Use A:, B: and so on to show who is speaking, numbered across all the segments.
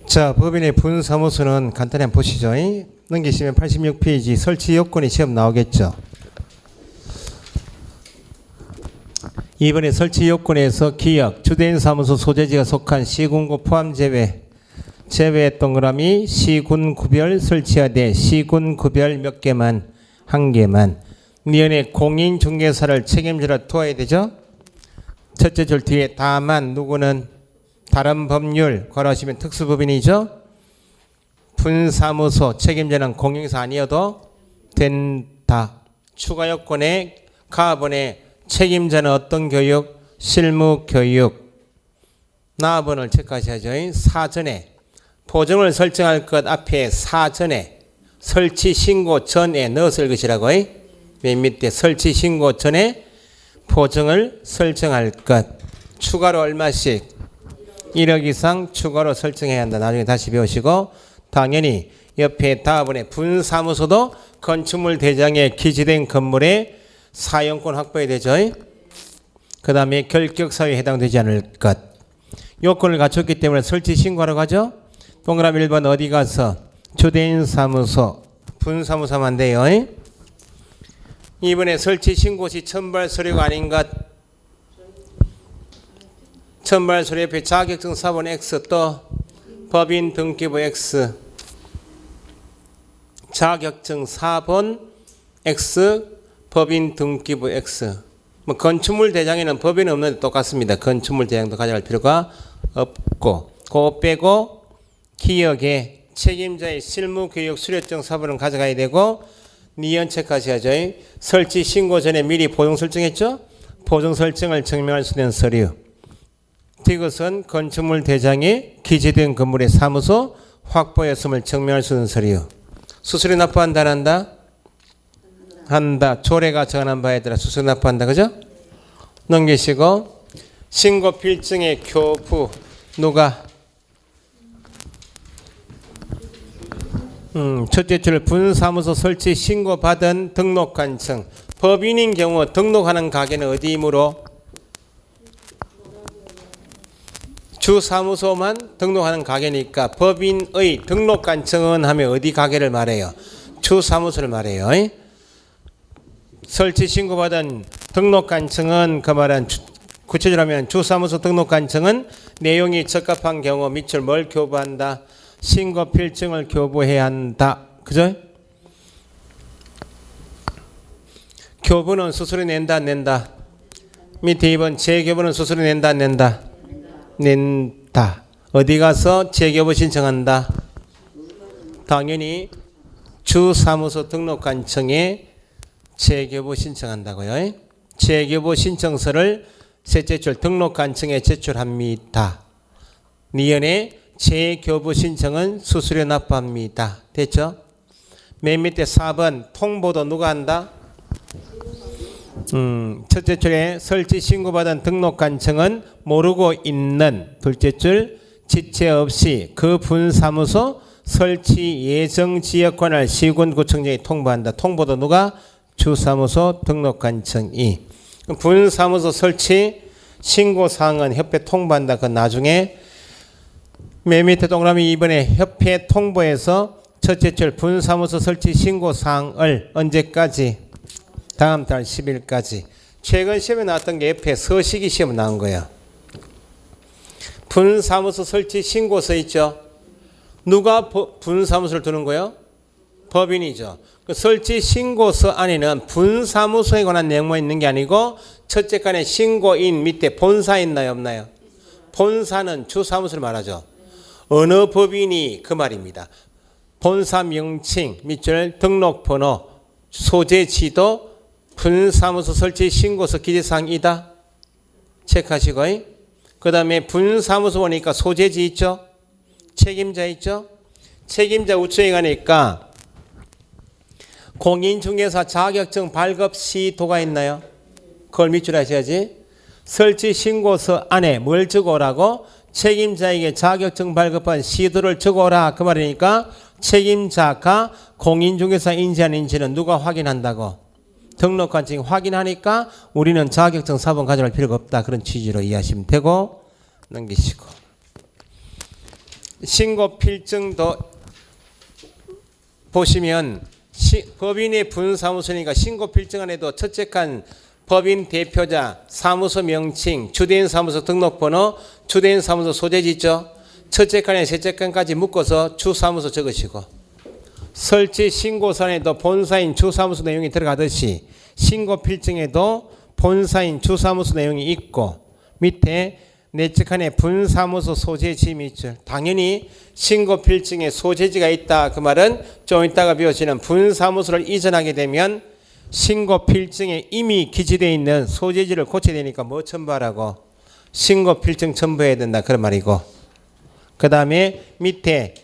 A: 자, 법인의 분사무소는 간단히 한번 보시죠. 넘기시면 86페이지 설치 요건이 시험 나오겠죠. 이번에 설치 요건에서 기역, 주된 사무소 소재지가 속한 시군구 포함 제외 동그라미 시군 구별 설치하되 시군 구별 몇 개만, 한 개만. 니은의 공인중개사를 책임지라 두어야 되죠. 첫째 줄 뒤에 다만 누구는 다른 법률 걸어하시면 특수법인이죠. 분사무소 책임자는 공인중개사 아니어도 된다. 추가 요건에 가번에 책임자는 어떤 교육? 실무교육. 나번을 체크하셔야죠. 사전에 보정을 설정할 것 앞에 사전에 설치 신고 전에 넣었을 것이라고. 맨 밑에 설치 신고 전에 보정을 설정할 것. 추가로 얼마씩? 1억 이상 추가로 설정해야 한다. 나중에 다시 배우시고 당연히 옆에 다음번에 분사무소도 건축물 대장에 기재된 건물의 사용권 확보해야 되죠. 그 다음에 결격사유에 해당되지 않을 것. 요건을 갖췄기 때문에 설치 신고하러 가죠. 동그라미 1번 어디 가서 주된 사무소 분사무소 하면 안 돼요. 이번에 설치 신고 시 첨부할 서류가 아닌 것. 첨부할 서류 옆에 자격증 4번 X 또 법인 등기부 X. 자격증 4번 X 법인 등기부 X. 뭐 건축물 대장에는 법인은 없는데 똑같습니다. 건축물 대장도 가져갈 필요가 없고 그거 빼고 기역에 책임자의 실무교육 수료증 4번은 가져가야 되고 니은 체크하셔야죠. 설치 신고 전에 미리 보정 설정했죠. 보정 설정을 증명할 수 있는 서류. 이것은 건축물 대장에 기재된 건물의 사무소 확보였음을 증명할 수 있는 서류. 수수료 납부한다 안 한다? 한다. 조례가 정한 바에 따라 수수료 납부한다. 그죠? 넘기시고 신고 필증의 교부 누가? 첫째 줄 분사무소 설치 신고받은 등록관청. 법인인 경우 등록하는 가게는 어디이므로? 주사무소만 등록하는 가게니까 법인의 등록관청은 하면 어디 가게를 말해요? 주사무소를 말해요. 설치 신고받은 등록관청은 그 말은 구체적으로 하면 주사무소 등록관청은 내용이 적합한 경우 밑줄 뭘 교부한다? 신고 필증을 교부해야 한다. 그죠? 교부는 수수료 낸다 안 낸다? 밑에 2번 재교부는 수수료 낸다 안 낸다? 낸다. 어디 가서 재교부 신청한다? 당연히 주사무소 등록관청에 재교부 신청한다고요. 재교부 신청서를 셋째 줄 등록관청에 제출합니다. 니은의 재교부 신청은 수수료 납부합니다. 됐죠? 맨 밑에 4번 통보도 누가 한다? 첫째 줄에 설치 신고받은 등록관청은 모르고 있는 둘째 줄 지체 없이 그 분사무소 설치 예정 지역관을 시군구청장이 통보한다. 통보도 누가? 주사무소 등록관청이. 분사무소 설치 신고사항은 협회 통보한다. 그건 나중에 맨 밑에 동그라미 2번에 협회 통보에서 첫째 줄 분사무소 설치 신고사항을 언제까지? 다음 달 10일까지. 최근 시험에 나왔던 게 옆에 서식이 시험 나온 거예요. 분사무소 설치 신고서 있죠. 누가 분사무소를 두는 거예요? 법인이죠. 그 설치 신고서 안에는 분사무소에 관한 내용만 있는 게 아니고 첫째 간에 신고인 밑에 본사 있나요 없나요? 본사는 주사무소를 말하죠. 어느 법인이 그 말입니다. 본사 명칭 밑줄 등록번호 소재지도 분사무소 설치 신고서 기재사항이다. 체크하시고 그 다음에 분사무소 보니까 소재지 있죠. 책임자 있죠. 책임자 우측에 가니까 공인중개사 자격증 발급 시도가 있나요? 그걸 밑줄 하셔야지. 설치 신고서 안에 뭘 적어오라고? 책임자에게 자격증 발급한 시도를 적어오라. 그 말이니까 책임자가 공인중개사 인지 아닌지는 누가 확인한다고? 등록관청이 확인하니까 우리는 자격증 4번 가져갈 필요가 없다. 그런 취지로 이해하시면 되고 넘기시고 신고 필증도 보시면 법인의 분사무소니까 신고 필증 안에도 첫째 칸 법인 대표자, 사무소 명칭, 주된 사무소 등록번호, 주된 사무소 소재지 있죠. 첫째 칸에 셋째 칸까지 묶어서 주사무소 적으시고, 설치 신고서에도 본사인 주사무소 내용이 들어가듯이 신고 필증에도 본사인 주사무소 내용이 있고, 밑에 넷째 칸에 분사무소 소재지임이 있죠. 당연히 신고 필증에 소재지가 있다. 그 말은 좀 이따가 배우시는 분사무소를 이전하게 되면 신고 필증에 이미 기재되어 있는 소재지를 고쳐야 되니까 뭐 첨부하라고? 신고 필증 첨부해야 된다. 그런 말이고, 그 다음에 밑에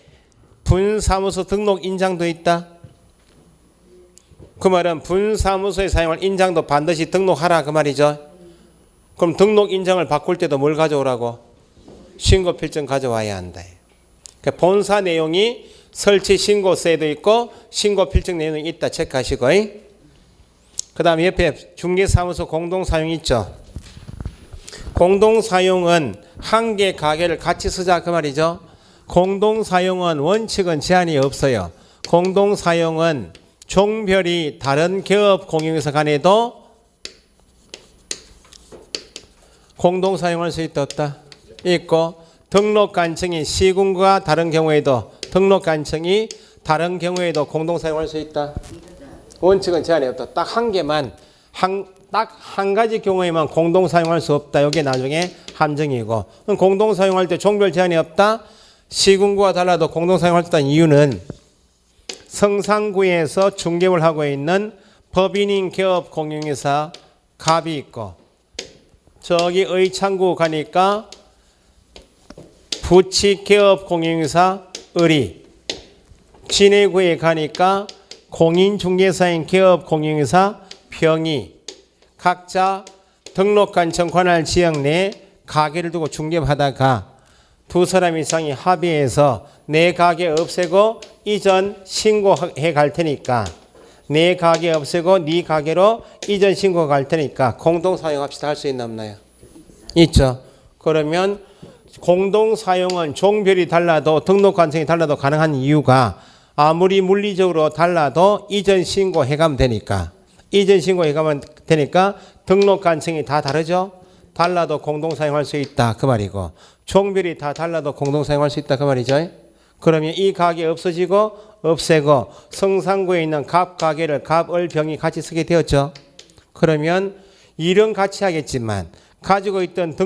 A: 분사무소 등록 인장도 있다. 그 말은 분사무소에 사용할 인장도 반드시 등록하라. 그 말이죠. 그럼 등록 인장을 바꿀 때도 뭘 가져오라고? 신고 필증 가져와야 한다. 그러니까 본사 내용이 설치 신고서에도 있고 신고 필증 내용이 있다. 체크하시고, 그 다음에 옆에 중개사무소 공동사용 있죠. 공동사용은 한 개 가게를 같이 쓰자. 그 말이죠. 공동사용은 원칙은 제한이 없어요. 공동사용은 종별이 다른 기업 공용회사 간에도 공동사용할 수 있다 없다? 있고, 등록관청이 시군과 다른 경우에도 등록관청이 다른 경우에도 공동사용할 수 있다. 원칙은 제한이 없다. 딱 한 개만, 딱 한 가지 경우에만 공동사용할 수 없다. 이게 나중에 함정이고, 공동사용할 때 종별 제한이 없다. 시군구와 달라도 공동사용할 수 있다는 이유는 성산구에서 중개업을 하고 있는 법인인 기업 공용회사 갑이 있고, 저기 의창구 가니까 부치 기업 공용회사 을이, 진해구에 가니까 공인중개사인 기업 공용회사 병이, 각자 등록관청 관할 지역 내 가게를 두고 중개하다가 두 사람 이상이 합의해서 내 가게 없애고 이전 신고해 갈 테니까, 내 가게 없애고 네 가게로 이전 신고 갈 테니까 공동사용합시다. 할 수 있나 없나요? 있죠. 그러면 공동사용은 종별이 달라도 등록관청이 달라도 가능한 이유가 아무리 물리적으로 달라도 이전 신고해 가면 되니까, 이전 신고해 가면 되니까 등록관청이 다 다르죠. 달라도 공동사용할 수 있다. 그 말이고, 종별이 다 달라도 공동사용할 수 있다. 그 말이죠. 그러면 이 가게 없어지고 없애고 성산구에 있는 갑 가게를 갑을 병이 같이 쓰게 되었죠. 그러면 일은 같이 하겠지만 가지고 있던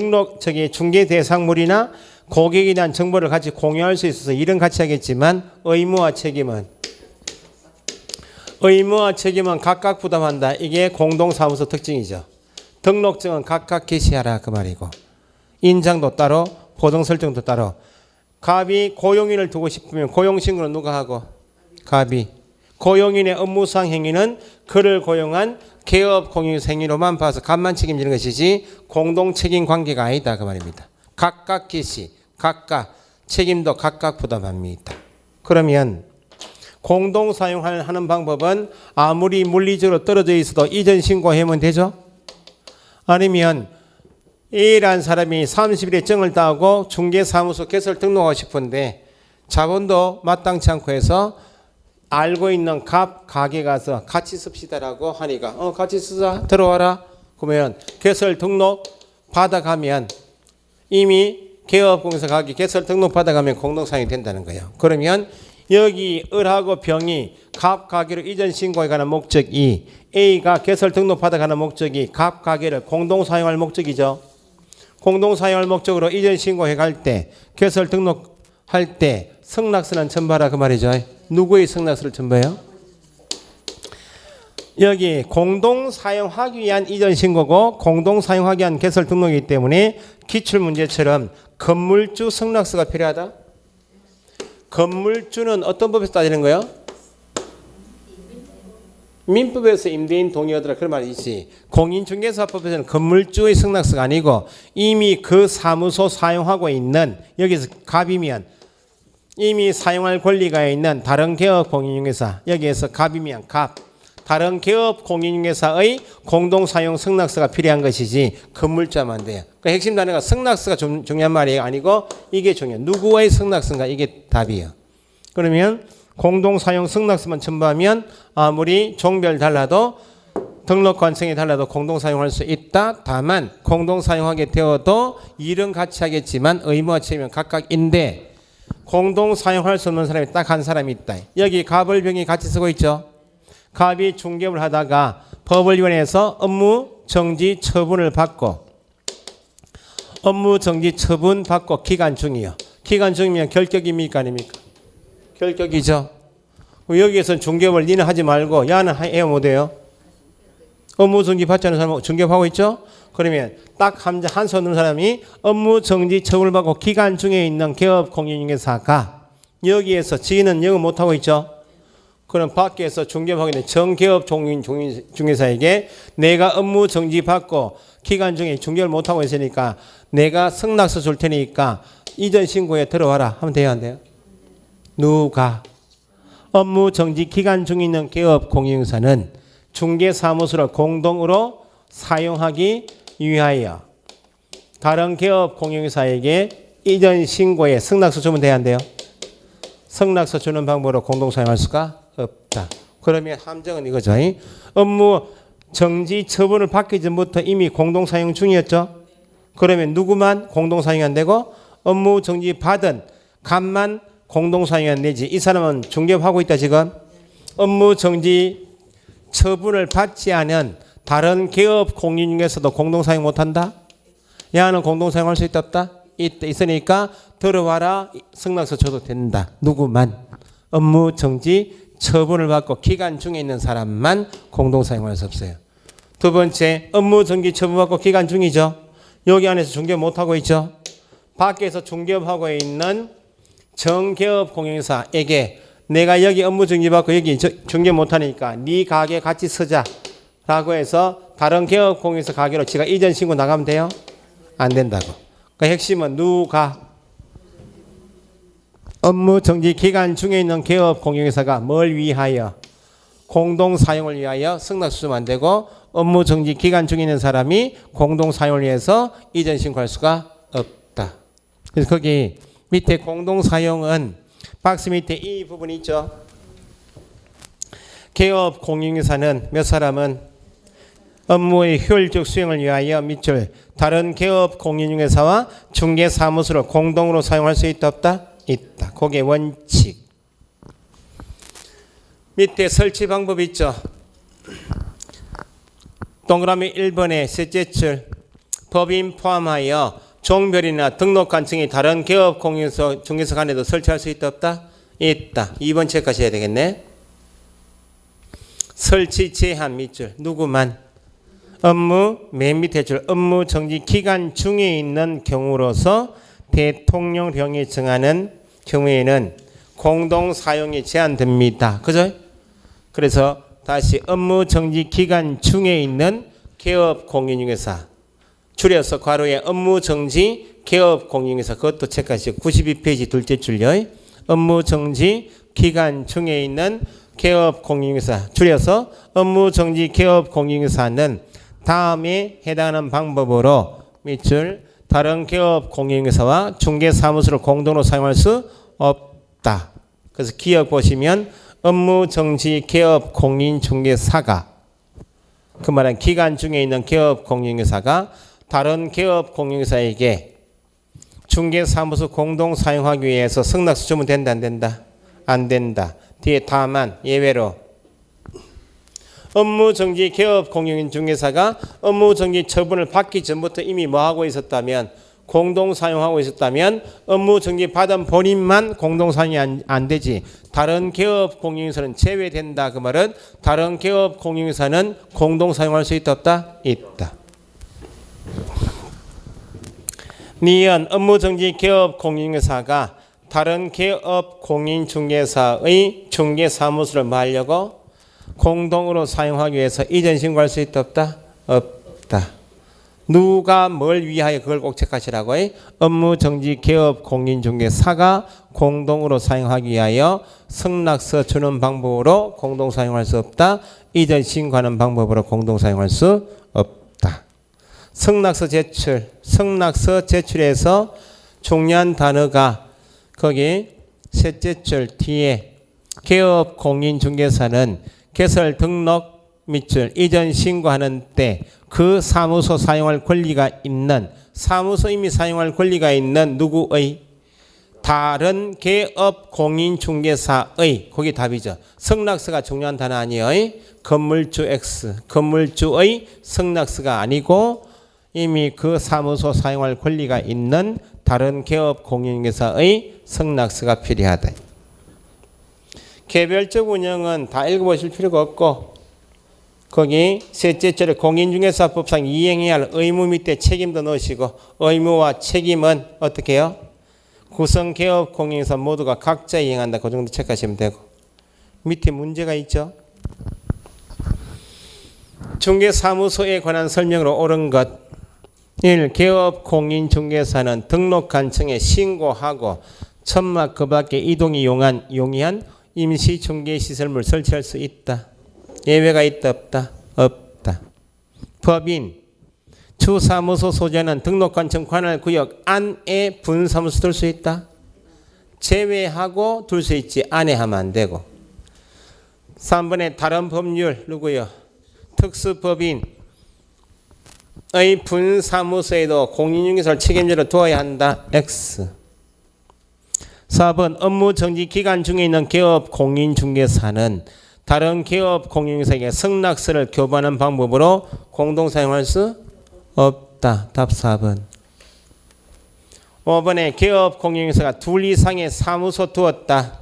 A: 중개 대상물이나 고객에 대한 정보를 같이 공유할 수 있어서 일은 같이 하겠지만 의무와 책임은 각각 부담한다. 이게 공동사무소 특징이죠. 등록증은 각각 게시하라. 그 말이고, 인장도 따로 보정 설정도 따로. 갑이 고용인을 두고 싶으면 고용신고는 누가 하고? 갑이. 고용인의 업무상 행위는 그를 고용한 개업 공유회사 행위로만 봐서 갑만 책임지는 것이지 공동책임 관계가 아니다. 그 말입니다. 각각 개시, 각각 책임도 각각 부담합니다. 그러면 공동사용하는 방법은 아무리 물리적으로 떨어져 있어도 이전 신고하면 되죠? 아니면 A라는 사람이 30일에 정을 따고 중개사무소 개설 등록하고 싶은데 자본도 마땅치 않고 해서 알고 있는 갑 가게 가서 같이 씁시다라고 하니까 같이 쓰자, 들어와라. 그러면 개설 등록 받아가면 이미 개업공사 가게 개설 등록 받아가면 공동사용이 된다는 거예요. 그러면 여기 을하고 병이 갑 가게로 이전 신고에 관한 목적이, A가 개설 등록 받아가는 목적이 갑 가게를 공동사용할 목적이죠. 공동사용할 목적으로 이전 신고해 갈 때, 개설 등록할 때 성낙서는 첨부하라. 그 말이죠. 누구의 성낙서를 첨부해요? 여기 공동사용하기 위한 이전 신고고 공동사용하기 위한 개설 등록이기 때문에 기출문제처럼 건물주 성낙서가 필요하다. 건물주는 어떤 법에서 따지는 거예요? 민법에서 임대인 동의하더라. 그런 말이 있지. 공인중개사법에서는 건물주의 성낙서가 아니고 이미 그 사무소 사용하고 있는, 여기서 갑이면 이미 사용할 권리가 있는 다른 개업 공인중개사, 여기에서 갑이면 갑, 다른 개업 공인중개사의 공동사용 성낙서가 필요한 것이지 건물주하면 안 돼요. 그러니까 핵심 단어가 승낙서가 중요한 말이 아니고 이게 중요해요. 누구와의 승낙서인가 이게 답이에요. 그러면 공동사용 승낙서만 첨부하면 아무리 종별 달라도 등록 관청이 달라도 공동사용할 수 있다. 다만 공동사용하게 되어도 일은 같이 하겠지만 의무와 책임은 각각인데 공동사용할 수 없는 사람이 딱 한 사람이 있다. 여기 갑을 병이 같이 쓰고 있죠. 갑이 중개업을 하다가 법원에서 업무 정지 처분을 받고 기간 중이요. 기간 중이면 결격입니까 아닙니까? 결격이죠. 여기에서 중개업을 니는 하지 말고 야는 해야 못해요. 업무 정지 받지 않은 사람은 중개업하고 있죠. 그러면 딱 한 손 넣는 사람이 업무 정지 처분을 받고 기간 중에 있는 개업 공인중개사가 여기에서 지인은 영업 못하고 있죠. 그럼 밖에서 중개업하고 있는 정개업 중개사에게 내가 업무 정지 받고 기간 중에 중개업을 못하고 있으니까 내가 승낙서 줄 테니까 이전 신고에 들어와라 하면 돼요 안 돼요? 누가? 업무 정지 기간 중에 있는 개업 공인중개사는 중개사무소를 공동으로 사용하기 위하여 다른 개업 공인중개사에게 이전 신고에 승낙서 주면 돼야 안 돼요? 승낙서 주는 방법으로 공동 사용할 수가 없다. 그러면 함정은 이거죠. 업무 정지 처분을 받기 전부터 이미 공동 사용 중이었죠. 그러면 누구만 공동 사용이 안 되고 업무 정지 받은 갑만 공동 사용이 안 되지. 이 사람은 중개업하고 있다 지금. 업무 정지 처분을 받지 않은 다른 개업 공인중개사도 공동 사용 못한다. 야는 공동 사용할 수 있다 없다? 있으니까 들어와라 승낙서 줘도 된다. 누구만 업무 정지 처분을 받고 기간 중에 있는 사람만 공동 사용할 수 없어요. 두 번째 업무 정지 처분받고 기간 중이죠. 여기 안에서 중개업 못하고 있죠. 밖에서 중개업하고 있는 정개업 공인중개사에게 내가 여기 업무 정지 받고 여기 중개업 못하니까 네 가게 같이 쓰자라고 해서 다른 개업 공인중개사 가게로 지가 이전 신고 나가면 돼요? 안 된다고. 그 핵심은 누가 업무 정지 기간 중에 있는 개업 공인중개사가 뭘 위하여 공동 사용을 위하여 승낙서 주면 안 되고 업무 정지 기간 중에 있는 사람이 공동 사용을 위해서 이전 신고할 수가 없다. 그래서 거기 밑에 공동 사용은 박스 밑에 이 부분이 있죠. 개업 공인중개사는 몇 사람은 업무의 효율적 수행을 위하여 밑줄 다른 개업 공인중개사와 중개사무소를 공동으로 사용할 수 있다 없다? 있다. 그게 원칙. 밑에 설치 방법 있죠. 동그라미 1번의 셋째 줄 법인 포함하여 종별이나 등록 관청이 다른 개업 공인중개사 중개사 간에도 설치할 수 있다 없다? 있다. 2번 체크하셔야 되겠네. 설치 제한 밑줄 누구만 업무 맨 밑에 줄 업무 정지 기간 중에 있는 경우로서 대통령령이 정하는 경우에는 공동 사용이 제한됩니다. 그죠? 그래서 다시 업무 정지 기간 중에 있는 개업 공인중개사 줄여서 괄호에 업무 정지 개업 공인중개사 그것도 체크하시고 92페이지 둘째 줄요. 업무 정지 기간 중에 있는 개업 공인중개사 줄여서 업무 정지 개업 공인중개사는 다음에 해당하는 방법으로 밑줄 다른 개업 공인중개사와 중개사무소를 공동으로 사용할 수 없다. 그래서 기억 보시면 업무 정지 개업 공인중개사가 그 말은 기간 중에 있는 개업 공인중개사가 다른 개업 공인중개사에게 중개사무소 공동 사용하기 위해서 승낙서 주면 된다 안 된다? 안 된다. 뒤에 다만 예외로 업무 정지 개업 공인중개사가 업무 정지 처분을 받기 전부터 이미 뭐 하고 있었다면 공동 사용하고 있었다면 업무 정지 받은 본인만 공동 사용이 안 되지. 다른 개업 공인중개사는 제외된다. 그 말은 다른 개업 공인중개사는 공동 사용할 수 있다 없다? 있다. 니은 업무 정지 개업 공인중개사가 다른 개업 공인중개사의 중개사무소를 뭐 하려고 공동으로 사용하기 위해서 이전 신고할 수 있다 없다? 없다. 누가 뭘 위하여 그걸 꼭 체크하시라고 해. 업무 정지 개업 공인중개사가 공동으로 사용하기 위하여 승낙서 주는 방법으로 공동 사용할 수 없다. 이전 신고하는 방법으로 공동 사용할 수 없다. 성낙서 제출에서 중요한 단어가 거기 셋째 줄 뒤에 개업 공인중개사는 개설 등록 밑줄 이전 신고하는 때 그 사무소 사용할 권리가 있는 사무소 이미 사용할 권리가 있는 누구의 다른 개업 공인중개사의 거기 답이죠. 성낙서가 중요한 단어 아니에요. 건물주 X 건물주의 성낙서가 아니고 이미 그 사무소 사용할 권리가 있는 다른 개업 공인중개사의 성낙서가 필요하다. 개별적 운영은 다 읽어보실 필요가 없고 거기 셋째 줄에 공인중개사법상 이행해야 할 의무 밑에 책임도 넣으시고 의무와 책임은 어떻게 해요? 구성 개업 공인중개사 모두가 각자 이행한다. 그 정도 체크하시면 되고 밑에 문제가 있죠. 중개사무소에 관한 설명으로 옳은 것 1. 개업 공인중개사는 등록한 층에 신고하고 천막 그 밖에 이동이 용이한 임시 중개시설물 설치할 수 있다. 예외가 있다 없다? 없다. 법인 주사무소 소재는 등록한 층 관할 구역 안에 분사무소 둘 수 있다. 제외하고 둘 수 있지 안에 하면 안 되고. 3번에 다른 법률 누구요? 특수법인의 분사무소에도 공인중개사를 책임자로 두어야 한다. X. 4번 업무 정지 기간 중에 있는 개업 공인중개사는 다른 개업 공인중개사에게 성낙서를 교부하는 방법으로 공동 사용할 수 없다. 답 4번. 5번에 개업 공인중개사가 둘 이상의 사무소 두었다.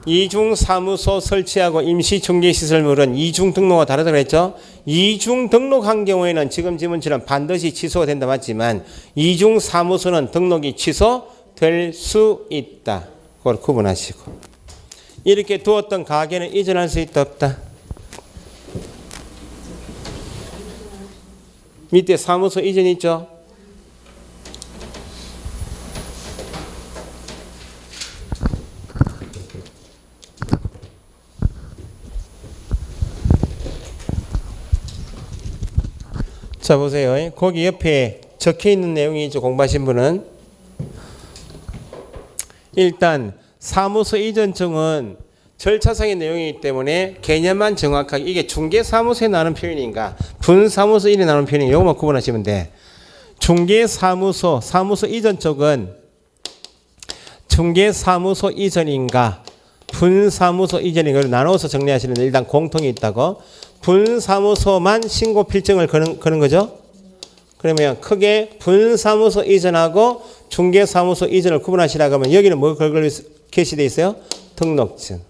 A: 이중 사무소 설치하고 임시 중개시설물은 이중 등록과 다르다고 그랬죠. 이중 등록한 경우에는 지금 지문처럼 반드시 취소가 된다 맞지만 이중 사무소는 등록이 취소될 수 있다. 그걸 구분하시고. 이렇게 두었던 가게는 이전할 수 있다 없다. 밑에 사무소 이전 있죠. 자 보세요. 거기 옆에 적혀 있는 내용이 있죠. 공부하신 분은 일단 사무소 이전증은 절차상의 내용이기 때문에 개념만 정확하게 이게 중개사무소에 나오는 표현인가 분사무소 일에 나오는 표현인가 이것만 구분하시면 돼. 중개사무소 사무소 이전 쪽은 중개사무소 이전인가 분사무소 이전인가 나눠서 정리하시는데 일단 공통이 있다고. 분사무소만 신고 필증을 거는 거죠. 그러면 크게 분사무소 이전하고 중개사무소 이전을 구분하시라고 하면 여기는 뭐 게시되어 있어요? 등록증.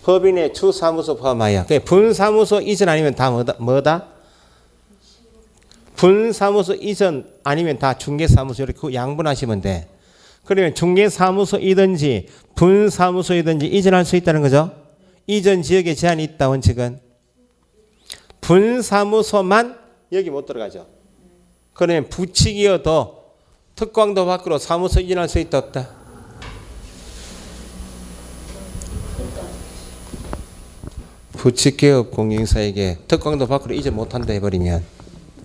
A: 법인의 주사무소 포함하여. 분사무소 이전 아니면 다 뭐다? 분사무소 이전 아니면 다 중개사무소 이렇게 양분하시면 돼. 그러면 중개사무소이든지 분사무소이든지 이전할 수 있다는 거죠. 이전 지역에 제한이 있다 원칙은. 분사무소만 여기 못 들어가죠. 그러면 부칙이어도 특광도 밖으로 사무소 이전할 수 있다 없다? 부칙개업 공인사에게 특광도 밖으로 이전 못한다 해버리면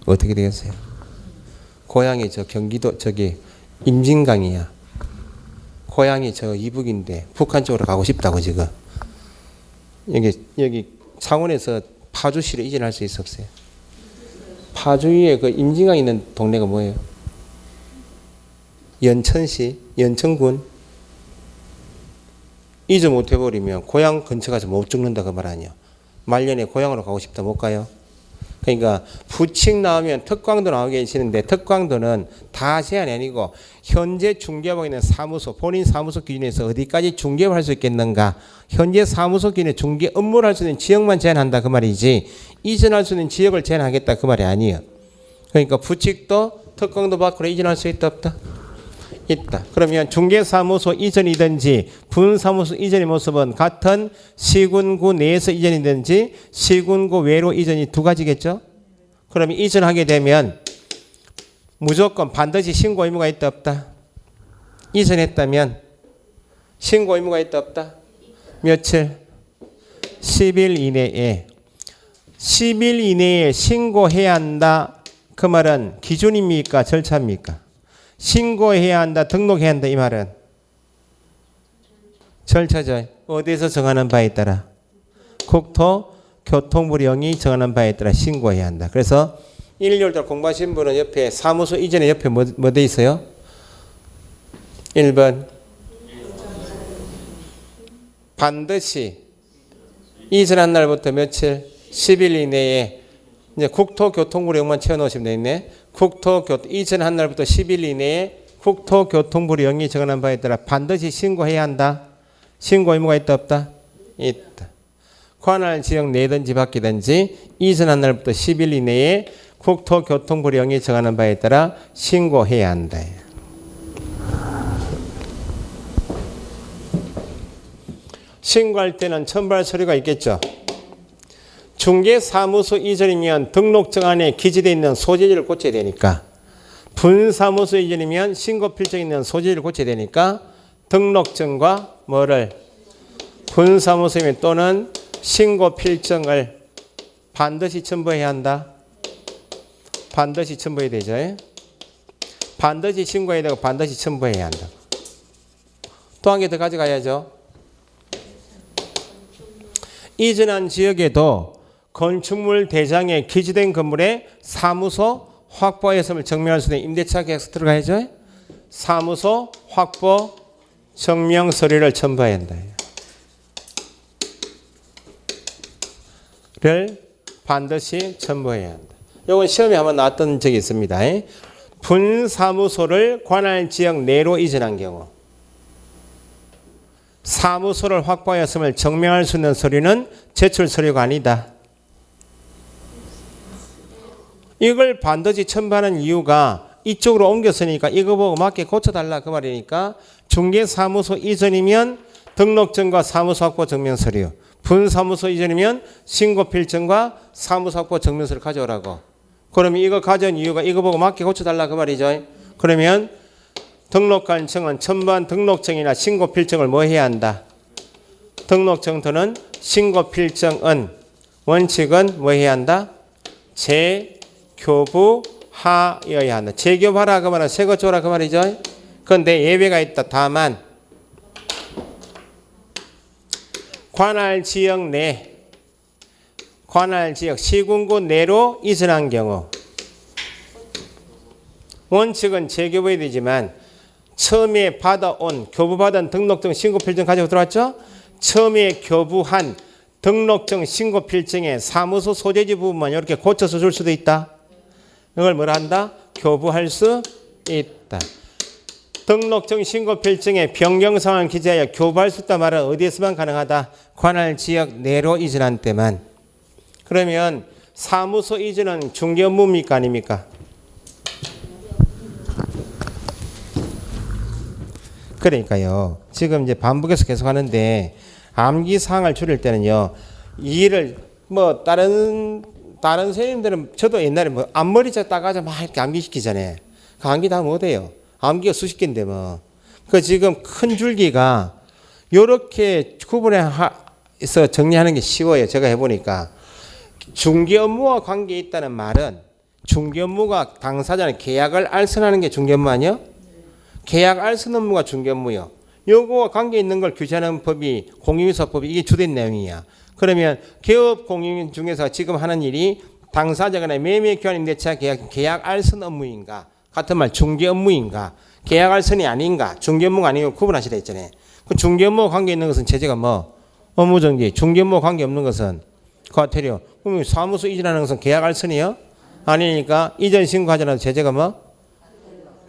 A: 어떻게 되겠어요? 고향이 저 경기도 저기 임진강이야. 고향이 저 이북인데 북한 쪽으로 가고 싶다고 지금 여기 창원에서 파주시로 이전할 수 있어 없어요? 파주위에 그 임진강 있는 동네가 뭐예요? 연천시, 연천군. 이전 못 해버리면 고향 근처 가서 못 죽는다 그 말 아니야. 말년에 고향으로 가고 싶다 못 가요. 그러니까 부칙 나오면 특광도 나오게 계시는데 특광도는 다 제한이 아니고 현재 중개하고 있는 사무소 본인 사무소 기준에서 어디까지 중개를 할 수 있겠는가. 현재 사무소 기준에 중개 업무를 할 수 있는 지역만 제한한다 그 말이지 이전할 수 있는 지역을 제한하겠다 그 말이 아니에요. 그러니까 부칙도 특광도 밖으로 이전할 수 있다 없다? 있다. 그러면 중개사무소 이전이든지 분사무소 이전의 모습은 같은 시군구 내에서 이전이든지 시군구 외로 이전이 두 가지겠죠. 그러면 이전하게 되면 무조건 반드시 신고 의무가 있다 없다? 이전했다면 신고 의무가 있다 없다? 며칠? 10일 이내에 10일 이내에 신고해야 한다. 그 말은 기준입니까? 절차입니까? 신고해야 한다, 등록해야 한다 이 말은 절차죠. 어디에서 정하는 바에 따라 국토교통부령이 정하는 바에 따라 신고해야 한다. 그래서 1, 2월 공부하신 분은 옆에 사무소 이전에 옆에 뭐 돼 있어요? 1번 반드시 이전한 날부터 며칠 10일 이내에 이제 국토교통부령만 채워놓으시면 되겠네. 이전한 날부터 10일 이내에 국토교통부령이 정하는 바에 따라 반드시 신고해야 한다. 신고 의무가 있다 없다? 있다. 관할 지역 내든지 밖이든지 이전한 날부터 10일 이내에 국토교통부령이 정하는 바에 따라 신고해야 한다. 신고할 때는 첨부할 서류가 있겠죠. 중개사무소 이전이면 등록증 안에 기재되어 있는 소재지를 고쳐야 되니까, 분사무소 이전이면 신고필증에 있는 소재지를 고쳐야 되니까 등록증과 뭐를 분사무소이면 또는 신고필증을 반드시 첨부해야 한다. 반드시 첨부해야 되죠. 반드시 신고해야 되고 반드시 첨부해야 한다. 또 한 개 더 가져가야죠. 이전한 지역에도 건축물 대장에 기재된 건물에 사무소 확보했음을 증명할 수 있는 임대차 계약서 들어가야죠. 사무소 확보 증명 서류를 첨부해야 한다. 를 반드시 첨부해야 한다. 이건 시험에 한번 나왔던 적이 있습니다. 분사무소를 관할 지역 내로 이전한 경우 사무소를 확보하였음을 증명할 수 있는 서류는 제출 서류가 아니다. 이걸 반드시 첨부하는 이유가 이쪽으로 옮겼으니까 이거 보고 맞게 고쳐달라 그 말이니까 중개사무소 이전이면 등록증과 사무소 확보 증명서류, 분사무소 이전이면 신고필증과 사무소 확보 증명서를 가져오라고. 그러면 이거 가져온 이유가 이거 보고 맞게 고쳐달라 그 말이죠. 그러면 등록관청은 첨부한 등록증이나 신고필증을 뭐 해야 한다? 등록증 또는 신고필증은 원칙은 뭐 해야 한다? 재교부하여야 한다. 재교부하라 그 말은 새거 줘라 그 말이죠. 그런데 예외가 있다. 다만 관할 지역 내, 관할 지역 시군구 내로 이전한 경우 원칙은 재교부해야 되지만 처음에 받아온 교부받은 등록증 신고필증 가지고 들어왔죠? 처음에 교부한 등록증 신고필증의 사무소 소재지 부분만 이렇게 고쳐서 줄 수도 있다. 이걸 뭐라 한다? 교부할 수 있다. 등록증 신고필증의 변경사항을 기재하여 교부할 수 있다 말은 어디에서만 가능하다? 관할 지역 내로 이전한 때만. 그러면 사무소 이전은 중개 업무입니까? 아닙니까? 그러니까요. 지금 이제 반복해서 계속 하는데 암기 사항을 줄일 때는요. 이 일을 뭐 다른 선생님들은 저도 옛날에 뭐 앞머리자 따가지고 막 이렇게 암기시키잖아요. 그 암기 다 못해요. 암기가 수십 개인데 뭐. 그 지금 큰 줄기가 요렇게 구분해서 정리하는 게 쉬워요. 제가 해보니까. 중개 업무와 관계 있다는 말은 중개 업무가 당사자는 계약을 알선하는 게 중개 업무 아니요? 계약 알선 업무가 중개 업무요. 요거와 관계 있는 걸 규제하는 법이 공인인수법이 이게 주된 내용이야. 그러면 개업 공인 중에서 지금 하는 일이 당사자간의 매매 교환 임대차 계약 알선 업무인가? 같은 말 중개 업무인가? 계약 알선이 아닌가? 중개 업무가 아니고 구분하시라 했잖아요. 그 중개 업무와 관계 있는 것은 제재가 뭐? 업무정지. 중개 업무와 관계 없는 것은 과태료. 그럼 사무소 이전하는 것은 계약 알선이요? 아니니까 이전 신고하자는 제재가 뭐?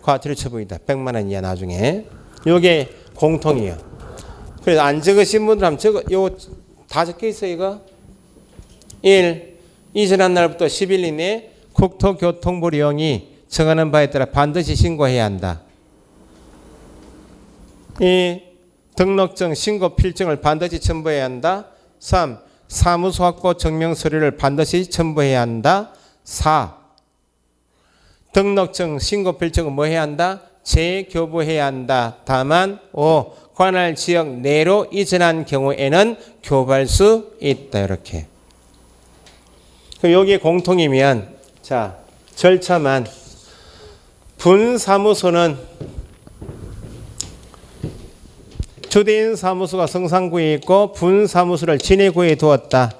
A: 과태료 처분이다. 100만 원 이하 나중에. 요게 공통이에요. 그래서 안 적으신 분들 하면 요거 다 적혀 있어요, 이거. 1. 이전한 날부터 10일 이내에 국토교통부령이 정하는 바에 따라 반드시 신고해야 한다. 2. 등록증 신고 필증을 반드시 첨부해야 한다. 3. 사무소 확보 증명 서류를 반드시 첨부해야 한다. 4. 등록증 신고 필증은 뭐 해야 한다? 재교부해야 한다. 다만 5. 관할 지역 내로 이전한 경우에는 교부할 수 있다. 이렇게. 여기에 공통이면 자 절차만. 분사무소는 주대인 사무소가 성산구에 있고 분사무소를 진해구에 두었다.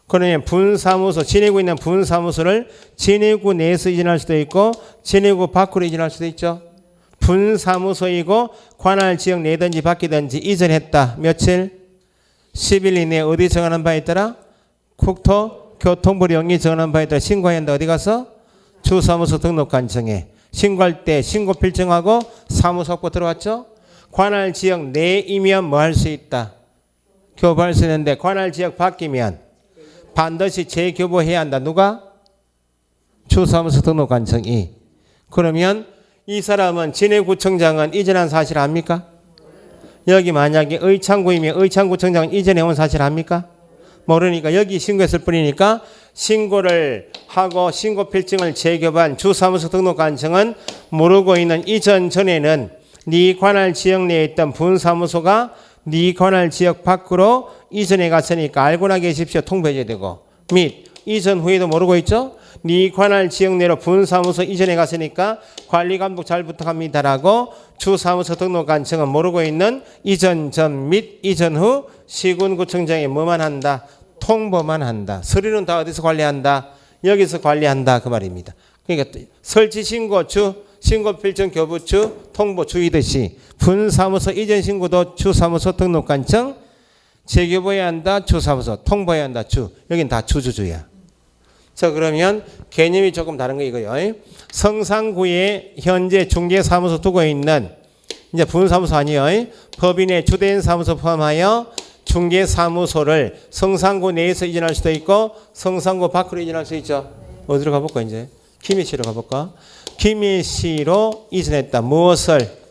A: 그러면 분사무소, 진해구에 있는 분사무소를 진해구 내에서 이전할 수도 있고 진해구 밖으로 이전할 수도 있죠. 분사무소이고 관할 지역 내든지 밖이든지 이전했다. 며칠? 10일 이내에 어디 정하는 바에 따라? 국토교통부 영리 정하는 바에 따라 신고해야 한다. 어디 가서? 주사무소 등록관청에. 신고할 때 신고 필증하고 사무소 확보 들어왔죠? 관할 지역 내이면 뭐 할 수 있다? 교부할 수 있는데 관할 지역 바뀌면 반드시 재교부해야 한다. 누가? 주사무소 등록관청이. 그러면 이 사람은 진해구청장은 이전한 사실 압니까? 여기 만약에 의창구이면 의창구청장은 이전해 온 사실 압니까? 모르니까 여기 신고했을 뿐이니까 신고를 하고 신고 필증을 재교부한 주사무소 등록관청은 모르고 있는 이전 전에는 네 관할 지역 내에 있던 분사무소가 네 관할 지역 밖으로 이전해 갔으니까 알고나 계십시오. 통보해줘야 되고 및 이전 후에도 모르고 있죠. 네 관할 지역 내로 분사무소 이전해 갔으니까 관리감독 잘 부탁합니다라고 주사무소 등록관청은 모르고 있는 이전 전 및 이전 후 시군구청장이 뭐만 한다? 통보만 한다. 서류는 다 어디서 관리한다? 여기서 관리한다 그 말입니다. 그러니까 설치 신고 주, 신고 필증 교부 주, 통보 주이듯이 분사무소 이전 신고도 주사무소 등록관청, 재교부해야 한다 주사무소, 통보해야 한다 주. 여긴 다 주주주야. 자 그러면 개념이 조금 다른 거 이거요. 성산구에 현재 중개사무소 두고 있는 이제 분사무소 아니에요. 법인의 주된 사무소 포함하여 중개사무소를 성산구 내에서 이전할 수도 있고 성산구 밖으로 이전할 수 있죠. 어디로 가볼까 이제? 김해시로 가볼까? 김해시로 이전했다. 무엇을?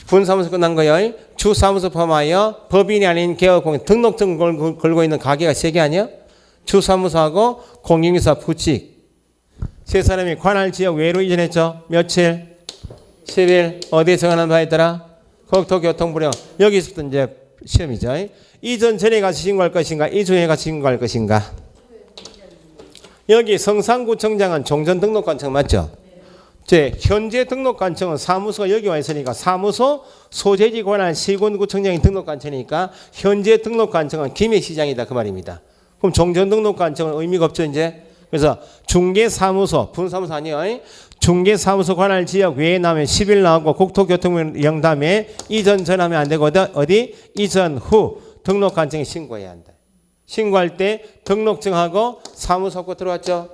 A: 분사무소 끝난 거예요. 주사무소 포함하여 법인이 아닌 개업공인 등록증 걸고 있는 가게가 3개 아니야? 주사무소하고 공인인사 부칙. 세 사람이 관할 지역 외로 이전했죠. 며칠? 10일. 어디에 정하는 바에 따라? 국토교통부령. 여기서부터 이제 시험이죠. 이전 전에 가서 신고할 것인가? 이전에 가서 신고할 것인가? 여기 성산구청장은 종전등록관청 맞죠? 현재 등록관청은 사무소가 여기 와 있으니까 사무소 소재지 관할 시군구청장이 등록관청이니까 현재 등록관청은 김해시장이다 그 말입니다. 그럼 종전등록관청은 의미가 없죠 이제. 그래서 중개사무소 분사무소 아니에요. 중개사무소 관할 지역 외에 나면 10일 나오고 국토교통부 영담에 이전 전하면 안 되고 어디? 이전 후 등록관청에 신고해야 한다. 신고할 때 등록증하고 사무소 확보 들어왔죠.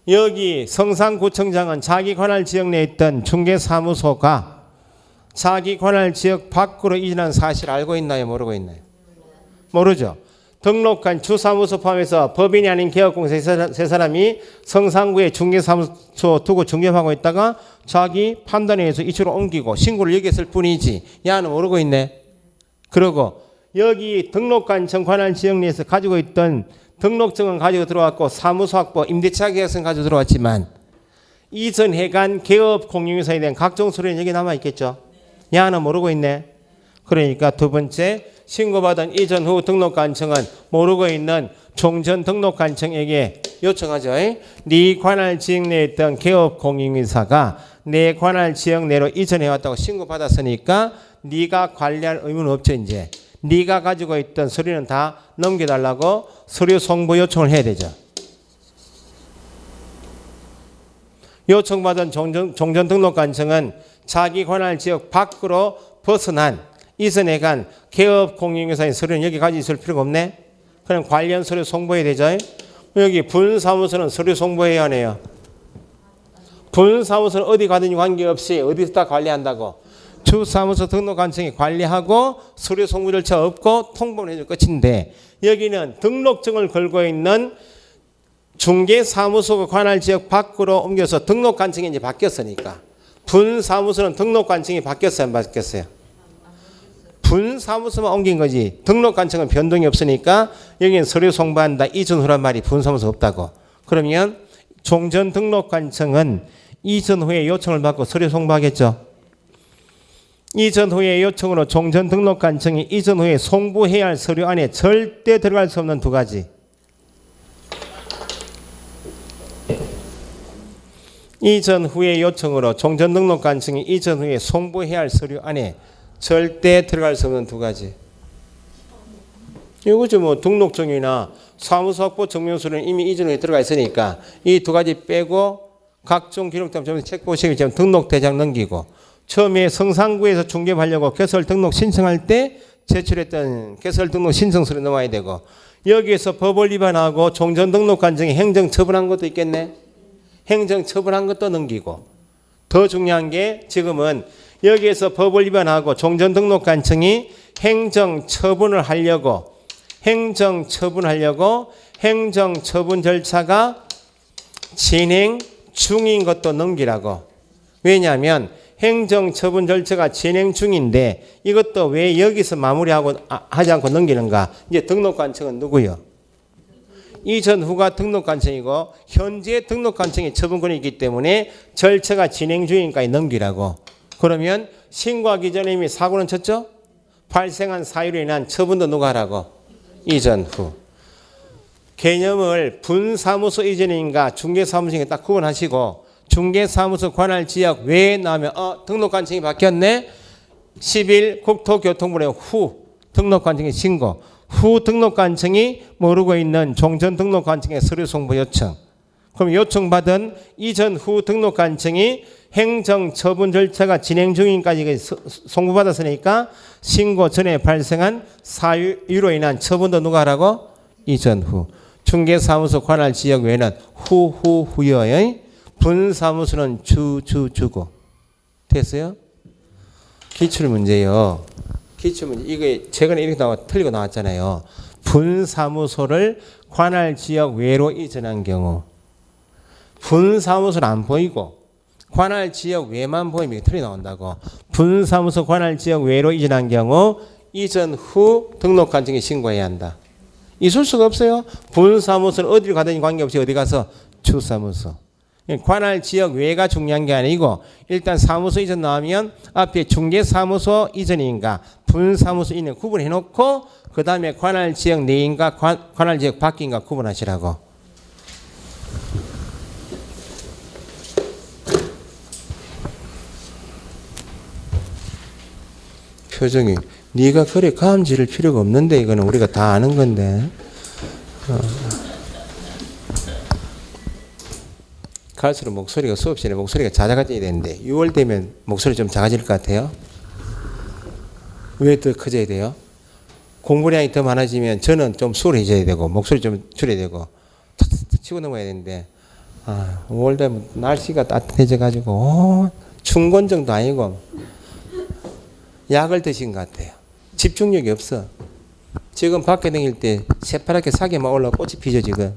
A: 여기 성산구청장은 자기 관할 지역 내에 있던 중개사무소가 자기 관할 지역 밖으로 이전한 사실 알고 있나요? 모르고 있나요? 모르죠. 등록한 주사무소 포함해서 법인이 아닌 개업공사 세 사람이 성산구에 중개사무소 두고 중개하고 있다가 자기 판단에 의해서 이쪽으로 옮기고 신고를 여기 했을 뿐이지 야는 모르고 있네. 그리고 여기 등록관청 관할 지역 내에서 가지고 있던 등록증은 가지고 들어왔고 사무소 확보, 임대차 계약서는 가지고 들어왔지만 이전 해간 개업 공유사에 대한 각종 서류는 여기 남아있겠죠. 야는 모르고 있네. 그러니까 두 번째 신고받은 이전 후 등록관청은 모르고 있는 종전 등록관청에게 요청하죠. 네 관할 지역 내에 있던 개업 공유사가 내 관할 지역 내로 이전해왔다고 신고받았으니까 네가 관리할 의무는 없죠 이제. 네가 가지고 있던 서류는 다 넘겨달라고 서류 송부 요청을 해야 되죠. 요청받은 종전등록관청은 자기 관할 지역 밖으로 벗어난 이전에 간 개업 공인인사의 서류는 여기 가지고 있을 필요가 없네. 그럼 관련 서류 송부해야 되죠. 여기 분사무소는 서류 송부해야 하네요. 분사무소는 어디 가든지 관계없이 어디서 다 관리한다고. 주사무소 등록관청이 관리하고 서류 송부 절차 없고 통보를 해줄 것인데 여기는 등록증을 걸고 있는 중개사무소가 관할 지역 밖으로 옮겨서 등록관청이 이제 바뀌었으니까 분사무소는 등록관청이 바뀌었어요 안 바뀌었어요? 분사무소만 옮긴 거지 등록관청은 변동이 없으니까 여기는 서류 송부한다 이전 후란 말이 분사무소 없다고. 그러면 종전등록관청은 이전 후에 요청을 받고 서류 송부하겠죠. 이전 후에 요청으로 종전등록관청이 이전 후에 송부해야 할 서류 안에 절대 들어갈 수 없는 두 가지. 이전 후의 요청으로 종전 등록 간청이 이전 후에 송부해야 할 서류 안에 절대 들어갈 수 없는 두 가지. 이거죠. 뭐 등록증이나 사무소 확보 증명서는 이미 이전 후에 들어가 있으니까 이 두 가지 빼고 각종 기록담 전부 체크보시기 전 등록대장 넘기고 처음에 성산구에서 중개하려고 개설 등록 신청할 때 제출했던 개설 등록 신청서를 넣어야 되고 여기에서 법을 위반하고 종전 등록 간청에 행정 처분한 것도 있겠네. 행정 처분한 것도 넘기고 더 중요한 게 지금은 여기에서 법을 위반하고 종전 등록 간청이 행정 처분을 하려고 행정 처분 절차가 진행 중인 것도 넘기라고. 왜냐하면 행정 처분 절차가 진행 중인데 이것도 왜 여기서 마무리하고 하지 않고 넘기는가? 이제 등록 간청은 누구요? 이전 후가 등록 간청이고 현재 등록 간청이 처분권이 있기 때문에 절차가 진행 중인까지 넘기라고. 그러면 신고하기 전에 이미 사고는 쳤죠? 발생한 사유로 인한 처분도 누가 하라고? 이전 후. 개념을 분사무소 이전인가 중개사무소인가 딱 구분하시고 중개사무소 관할 지역 외에 나오면 등록 간청이 바뀌었네. 10일 국토교통부에 후 등록 간청이 신고 후 등록 간청이 모르고 있는 종전 등록 간청의 서류 송부 요청. 그럼 요청받은 이전 후 등록 간청이 행정 처분 절차가 진행 중인까지 송부받았으니까 신고 전에 발생한 사유로 인한 처분도 누가 하라고? 이전 후. 중개사무소 관할 지역 외에는 후의 분사무소는 주고. 됐어요? 기출문제요. 기출문제. 이게 최근에 이렇게 틀리고 나왔잖아요. 분사무소를 관할 지역 외로 이전한 경우. 분사무소는 안 보이고 관할 지역 외만 보이면 틀리 나온다고. 분사무소 관할 지역 외로 이전한 경우 이전 후 등록 간청에 신고해야 한다. 있을 수가 없어요. 분사무소는 어디를 가든지 관계없이 어디 가서 주사무소. 관할 지역 외가 중요한 게 아니고 일단 사무소 이전 나오면 앞에 중개사무소 이전인가 분사무소 이전 구분해 놓고 그 다음에 관할 지역 내인가 관할 지역 밖인가 구분하시라고. 표정이 네가 그래 감 지를 필요가 없는데 이거는 우리가 다 아는 건데. 갈수록 목소리가 수업 시간에 목소리가 작아져야 되는데 6월 되면 목소리 좀 작아질 것 같아요. 왜 더 커져야 돼요? 공부량이 더 많아지면 저는 좀 수월해져야 되고 목소리 좀 줄여야 되고 탁탁탁 치고 넘어야 되는데 5월 되면 날씨가 따뜻해져 가지고 춘곤증도 아니고 약을 드신 것 같아요. 집중력이 없어. 지금 밖에 다닐 때 새파랗게 사계만 올라 꽃이 피죠 지금.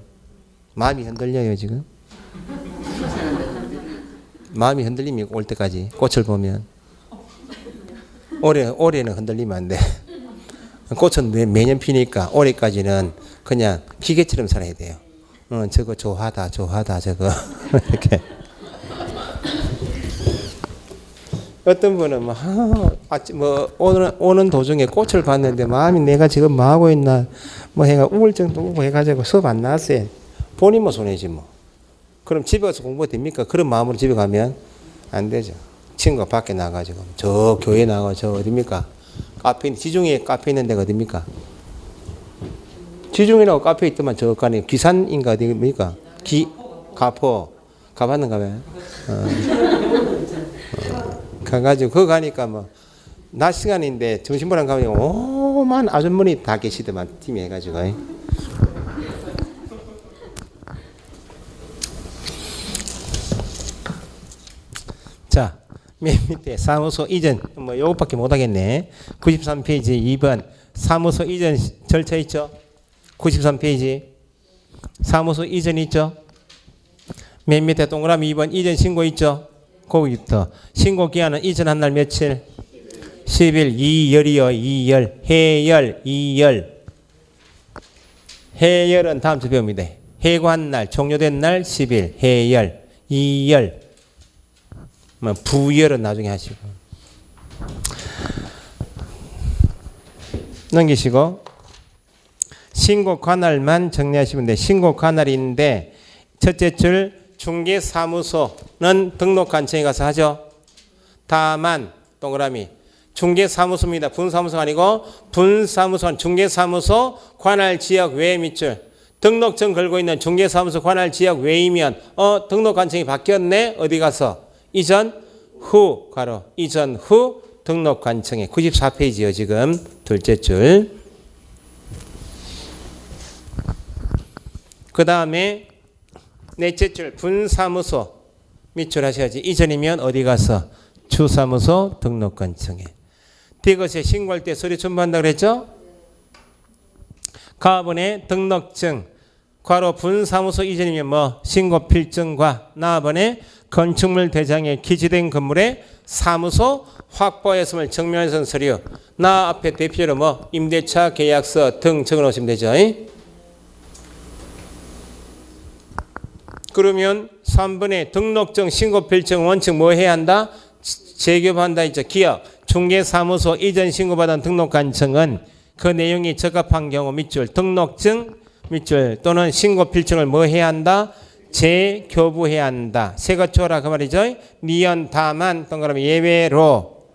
A: 마음이 흔들려요 지금. 마음이 흔들림이 올 때까지 꽃을 보면. 올해는 흔들리면 안 돼. 꽃은 매년 피니까 올해까지는 그냥 기계처럼 살아야 돼요. 저거 좋아하다 저거 이렇게. 어떤 분은 오는 도중에 꽃을 봤는데 마음이 내가 지금 뭐 하고 있나 해가 우울증도 오고 해가지고 수업 안 나왔어요. 본인만 손해지 뭐. 그럼 집에 가서 공부가 됩니까? 그런 마음으로 집에 가면 안 되죠. 친구가 밖에 나가지고 저 교회 나가 저 어딥니까? 카페 지중해 카페 있는 데가 어딥니까? 지중해라고 카페 있더만 저 간에 기산인가 어디입니까? 가포 가봤는가 봐요. 가가지고 그거 가니까 낮 시간인데 점심보람 가면 오만 아주머니 다 계시더만 팀이 해가지고. 자, 맨 밑에 사무소 이전 요것밖에 못하겠네. 93페이지 2번 사무소 이전 절차 있죠? 93페이지 사무소 이전 있죠? 맨 밑에 동그라미 2번 이전 신고 있죠? 거기부터 신고 기한은 이전한 날 며칠? 10일 2열이요. 2열 해열 2열. 해열은 다음 주 배웁니다. 해고한 날 종료된 날 10일 해열 2열. 부열은 나중에 하시고. 넘기시고 신고 관할만 정리하시면 돼. 신고 관할인데 첫째 줄 중개사무소는 등록관청에 가서 하죠. 다만 동그라미 중개사무소입니다. 분사무소가 아니고 분사무소는 중개사무소 관할지역 외 밑줄 등록증 걸고 있는 중개사무소 관할지역 외이면 등록관청이 바뀌었네. 어디 가서 이전 후 가로 이전 후 등록관청에 94페이지요. 지금 둘째 줄. 그 다음에 넷째 줄 분사무소 밑줄 하셔야지. 이전이면 어디 가서 주사무소 등록관청에. 디귿에 신고할 때 서류 첨부한다고 그랬죠? 가번에 등록증 괄호 분사무소 이전이면 뭐 신고 필증과 나번에 건축물 대장에 기재된 건물의 사무소 확보했음을 증명해서 서류. 나 앞에 대표로 뭐 임대차 계약서 등 적어 놓으시면 되죠. 그러면 3번에 등록증 신고 필증 원칙 뭐 해야 한다? 재교부한다 있죠. 기업 중개사무소 이전 신고받은 등록관청은 그 내용이 적합한 경우 밑줄 등록증 밑줄 또는 신고 필증을 뭐 해야 한다? 재교부해야 한다. 새거 줘라 그 말이죠. 니은 다만 동그라미 예외로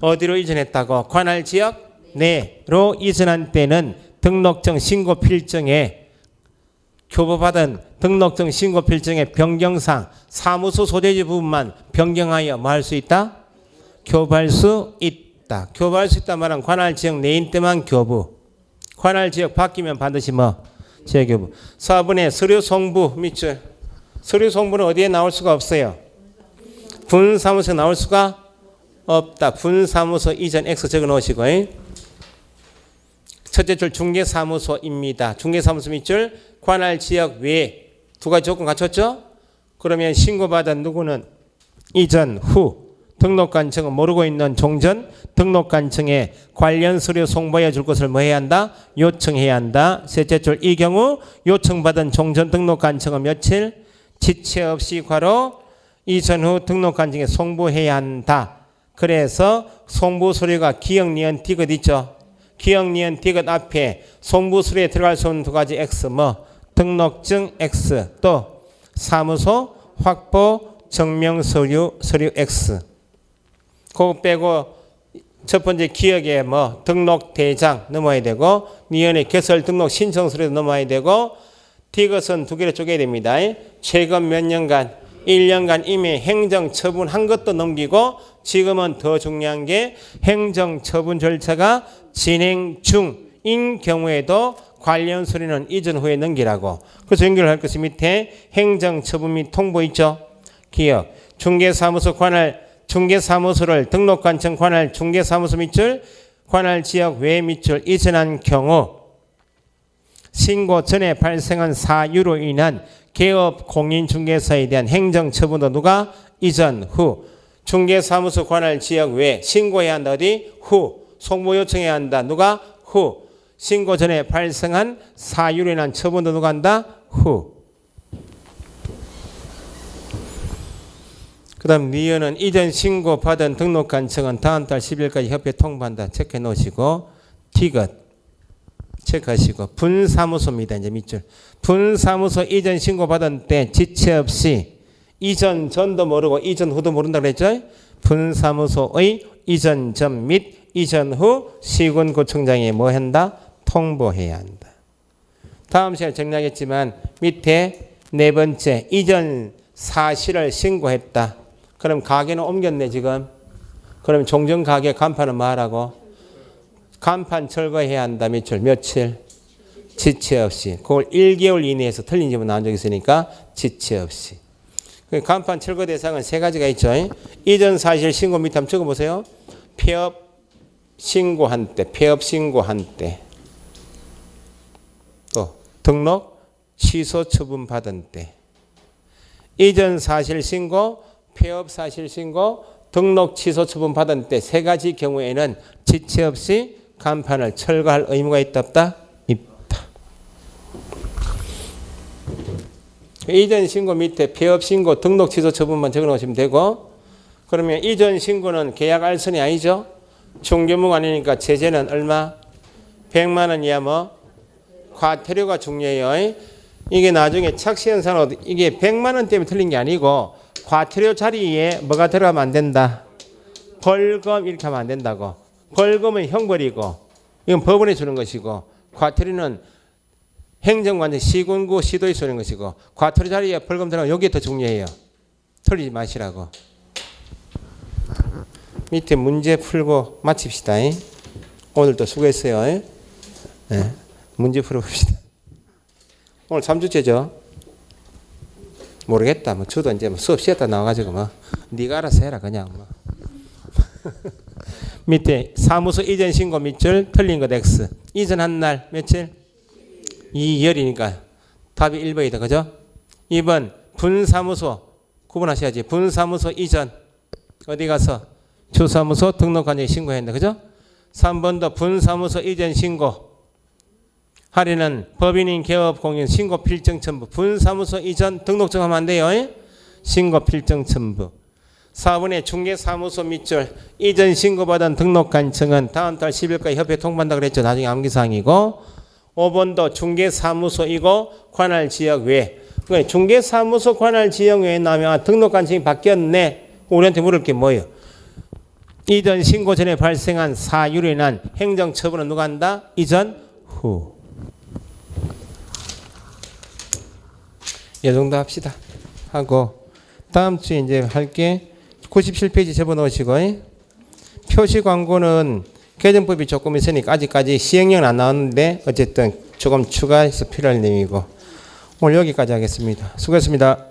A: 어디로 이전했다고? 관할지역 내로 이전한 때는 등록증 신고 필증에 교부받은 등록증 신고 필증의 변경상 사무소 소재지 부분만 변경하여 뭐 할 수 있다? 교부할 수 있다. 교부할 수 있다 말은 관할지역 내인 때만 교부. 관할지역 바뀌면 반드시 뭐? 재교부. 4번에 서류 송부 밑줄. 서류 송부는 어디에 나올 수가 없어요? 분사무소에 나올 수가 없다. 분사무소 이전 X 적어 놓으시고. 첫째 줄 중개사무소입니다. 중개사무소 밑줄 관할지역 외 두 가지 조건 갖췄죠? 그러면 신고받은 누구는 이전 후 등록관청은 모르고 있는 종전 등록관청에 관련 서류 송부해 줄 것을 뭐 해야 한다? 요청해야 한다. 셋째 줄 이 경우 요청받은 종전 등록관청은 며칠? 지체 없이 괄호 이전 후 등록관청에 송부해야 한다. 그래서 송부 서류가 기역 니은 디귿 있죠? 기역 니은 디귿 앞에 송부 서류에 들어갈 수 있는 두 가지 X 뭐 등록증 X 또 사무소 확보 증명 서류 X. 그거 빼고 첫 번째 기역에 뭐 등록 대장 넘어야 되고 니은의 개설 등록 신청 서류도 넘어야 되고 디귿은 두 개로 쪼개야 됩니다. 최근 몇 년간 1년간 이미 행정 처분한 것도 넘기고 지금은 더 중요한 게 행정 처분 절차가 진행 중인 경우에도 관련 서류는 이전 후에 넘기라고. 그래서 연결할 것이 밑에 행정 처분 및 통보 있죠. 기억 중개사무소 관할 중개사무소를 등록관청 관할 중개사무소 밑줄 관할 지역 외 밑줄 이전한 경우 신고 전에 발생한 사유로 인한 개업 공인중개사에 대한 행정처분도 누가? 이전 후. 중개사무소 관할 지역 외 신고해야 한다. 어디? 후. 송부 요청해야 한다. 누가? 후. 신고 전에 발생한 사유로 인한 처분도 누가 한다? 후. 그 다음 니은은 이전 신고 받은 등록관청은 다음 달 10일까지 협회 통보한다. 체크해 놓으시고 디귿 체크하시고 분사무소입니다. 이제 밑줄 분사무소 이전 신고 받은 때 지체 없이 이전 전도 모르고 이전 후도 모른다고 그랬죠. 분사무소의 이전 전 및 이전 후 시군구청장에 뭐 한다? 통보해야 한다. 다음 시간에 정리하겠지만 밑에 네 번째 이전 사실을 신고했다. 그럼 가게는 옮겼네 지금. 그럼 종전 가게 간판은 뭐 하라고? 간판 철거해야 한다. 밑줄 며칠? 지체 없이. 그걸 1개월 이내에서 틀린 점은 나온 적이 있으니까 지체 없이. 간판 철거 대상은 세 가지가 있죠. 이전 사실 신고 밑에 한번 적어보세요. 폐업 신고한 때, 폐업 신고한 때. 또 등록 취소 처분 받은 때. 이전 사실 신고, 폐업 사실 신고, 등록 취소 처분 받은 때 세 가지 경우에는 지체 없이 간판을 철거할 의무가 있다 없다? 있다. 이전 신고 밑에 폐업 신고, 등록 취소 처분만 적어 놓으시면 되고 그러면 이전 신고는 계약 알선이 아니죠. 중개무가 아니니까 제재는 얼마? 100만 원 이하 뭐? 과태료가 중요해요. 이게 나중에 착시현상으로 이게 100만 원 때문에 틀린 게 아니고 과태료 자리에 뭐가 들어가면 안 된다. 벌금 이렇게 하면 안 된다고. 벌금은 형벌이고 이건 법원에 주는 것이고 과태료는 행정관청 시군구 시도에 주는 것이고 과태료 자리에 벌금 들어가면 여기에 더 중요해요. 틀리지 마시라고. 밑에 문제 풀고 마칩시다. 오늘도 수고했어요. 네, 문제 풀어봅시다. 오늘 3주째죠. 모르겠다. 뭐 저도 이제 뭐 수업 쉬었다 나와가지고 뭐 네가 알아서 해라 그냥 뭐. 밑에 사무소 이전 신고 밑줄 틀린 것 X. 이전한 날 며칠? 2열이니까 답이 1번이다. 그죠? 2번 분사무소 구분하셔야지. 분사무소 이전 어디 가서 주사무소 등록관청에 신고해야 한다. 그죠? 3번도 분사무소 이전 신고 할인은 법인인 개업 공인 신고 필정 첨부. 분사무소 이전 등록증 하면 안 돼요. 신고 필정 첨부. 4번에 중개사무소 밑줄 이전 신고받은 등록관청은 다음 달 10일까지 협회 통보한다 그랬죠. 나중에 암기사항이고 5번도 중개사무소이고 관할 지역 외. 그러니까 중개사무소 관할 지역 외에 나면 등록관청이 바뀌었네. 우리한테 물을 게 뭐예요? 이전 신고 전에 발생한 사유로 인한 행정처분은 누가 한다? 이전 후. 이 정도 합시다. 하고 다음 주에 이제 할게 97페이지 접어놓으시고 표시 광고는 개정법이 조금 있으니까 아직까지 시행령은 안 나왔는데 어쨌든 조금 추가해서 필요할 내용이고 오늘 여기까지 하겠습니다. 수고했습니다.